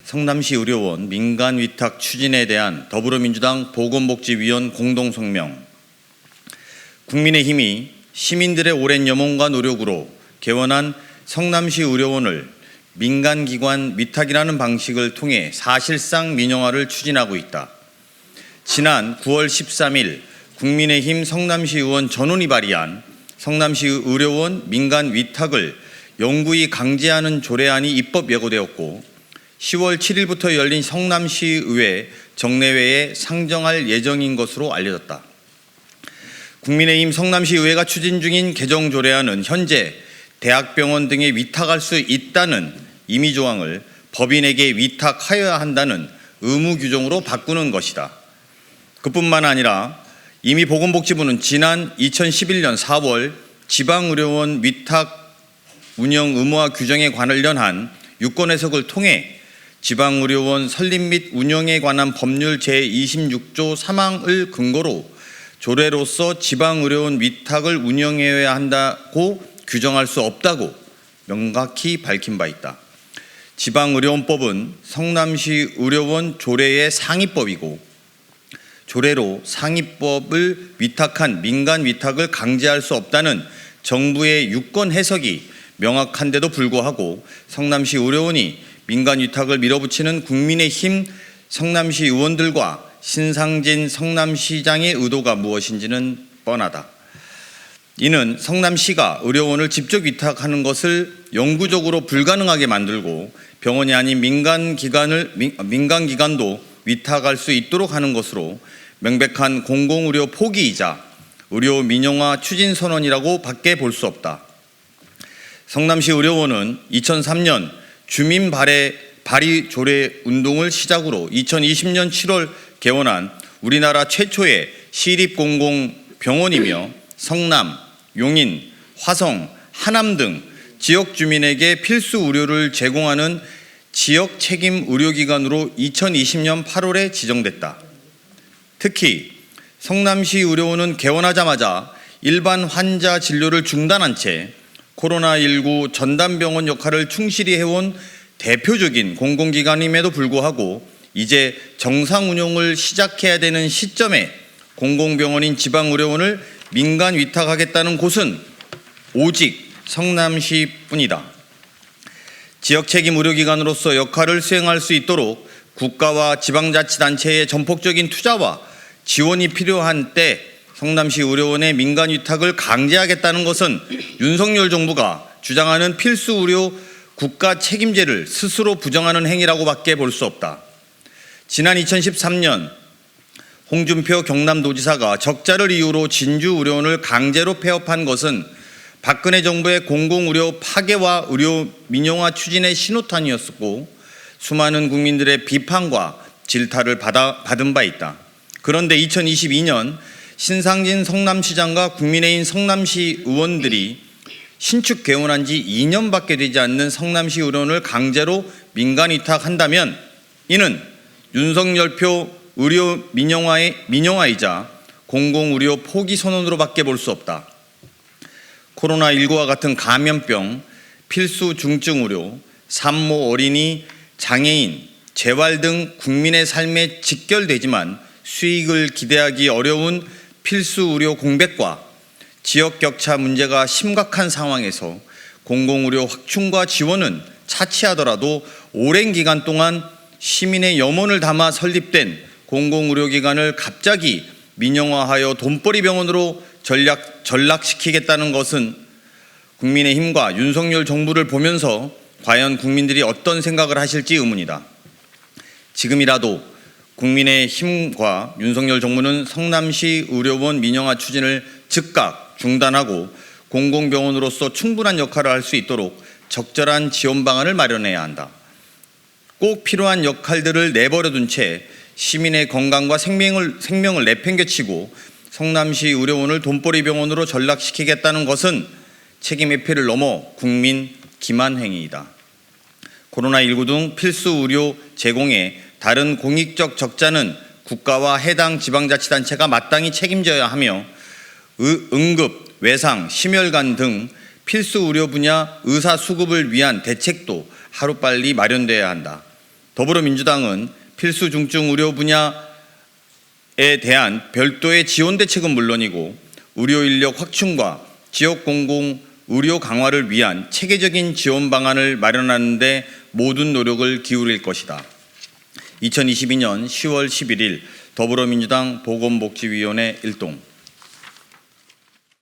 성남시 의료원 민간 위탁 추진에 대한 더불어민주당 보건복지위원 공동성명. 국민의힘이 시민들의 오랜 염원과 노력으로 개원한 성남시 의료원을 민간기관 위탁이라는 방식을 통해 사실상 민영화를 추진하고 있다. 지난 9월 13일 국민의힘 성남시 의원 전원이 발의한 성남시 의료원 민간 위탁을 영구히 강제하는 조례안이 입법 예고되었고 10월 7일부터 열린 성남시의회 정례회에 상정할 예정인 것으로 알려졌다. 국민의힘 성남시의회가 추진 중인 개정 조례안은 현재 대학병원 등에 위탁할 수 있다는 임의 조항을 법인에게 위탁하여야 한다는 의무 규정으로 바꾸는 것이다. 그뿐만 아니라 이미 보건복지부는 지난 2011년 4월 지방의료원 위탁 운영 의무화 규정에 관련한 유권 해석을 통해 지방의료원 설립 및 운영에 관한 법률 제26조 3항을 근거로 조례로서 지방의료원 위탁을 운영해야 한다고 규정할 수 없다고 명확히 밝힌 바 있다. 지방의료원법은 성남시 의료원 조례의 상위법이고 조례로 상위법을 위탁한 민간 위탁을 강제할 수 없다는 정부의 유권 해석이 명확한데도 불구하고 성남시 의료원이 민간 위탁을 밀어붙이는 국민의힘 성남시 의원들과 신상진 성남시장의 의도가 무엇인지는 뻔하다. 이는 성남시가 의료원을 직접 위탁하는 것을 영구적으로 불가능하게 만들고 병원이 아닌 민간기관도 위탁할 수 있도록 하는 것으로 명백한 공공의료 포기이자 의료 민영화 추진 선언이라고 밖에 볼 수 없다. 성남시 의료원은 2003년 주민 발의 조례 운동을 시작으로 2020년 7월 개원한 우리나라 최초의 시립공공병원이며 성남, 용인, 화성, 하남 등 지역 주민에게 필수 의료를 제공하는 지역 책임 의료기관으로 2020년 8월에 지정됐다. 특히 성남시 의료원은 개원하자마자 일반 환자 진료를 중단한 채 코로나19 전담병원 역할을 충실히 해온 대표적인 공공기관임에도 불구하고 이제 정상 운영을 시작해야 되는 시점에 공공병원인 지방의료원을 민간 위탁하겠다는 곳은 오직 성남시뿐이다. 지역 책임 의료기관으로서 역할을 수행할 수 있도록 국가와 지방자치단체의 전폭적인 투자와 지원이 필요한 때 성남시 의료원의 민간 위탁을 강제하겠다는 것은 윤석열 정부가 주장하는 필수 의료 국가 책임제를 스스로 부정하는 행위라고밖에 볼 수 없다. 지난 2013년 홍준표 경남도지사가 적자를 이유로 진주의료원을 강제로 폐업한 것은 박근혜 정부의 공공의료 파괴와 의료 민영화 추진의 신호탄이었고 수많은 국민들의 비판과 질타를 받은 바 있다. 그런데 2022년 신상진 성남시장과 국민의힘 성남시 의원들이 신축 개원한 지 2년밖에 되지 않는 성남시 의료원을 강제로 민간 위탁한다면 이는 윤석열표 의료 민영화이자 공공의료 포기 선언으로밖에 볼 수 없다. 코로나19와 같은 감염병, 필수 중증 의료, 산모 어린이, 장애인, 재활 등 국민의 삶에 직결되지만 수익을 기대하기 어려운 필수 의료 공백과 지역 격차 문제가 심각한 상황에서 공공의료 확충과 지원은 차치하더라도 오랜 기간 동안 시민의 염원을 담아 설립된 공공의료기관을 갑자기 민영화하여 돈벌이 병원으로 전락시키겠다는 것은 국민의힘과 윤석열 정부를 보면서 과연 국민들이 어떤 생각을 하실지 의문이다. 지금이라도 국민의힘과 윤석열 정부는 성남시 의료원 민영화 추진을 즉각 중단하고 공공병원으로서 충분한 역할을 할 수 있도록 적절한 지원 방안을 마련해야 한다. 꼭 필요한 역할들을 내버려둔 채 시민의 건강과 생명을 내팽개치고 성남시 의료원을 돈벌이 병원으로 전락시키겠다는 것은 책임 회피를 넘어 국민 기만 행위이다. 코로나19 등 필수 의료 제공에 다른 공익적 적자는 국가와 해당 지방자치단체가 마땅히 책임져야 하며 응급, 외상, 심혈관 등 필수 의료 분야 의사 수급을 위한 대책도 하루빨리 마련돼야 한다. 더불어민주당은 필수 중증 의료 분야에 대한 별도의 지원 대책은 물론이고 의료 인력 확충과 지역 공공 의료 강화를 위한 체계적인 지원 방안을 마련하는 데 모든 노력을 기울일 것이다. 2022년 10월 11일 더불어민주당 보건복지위원회 일동.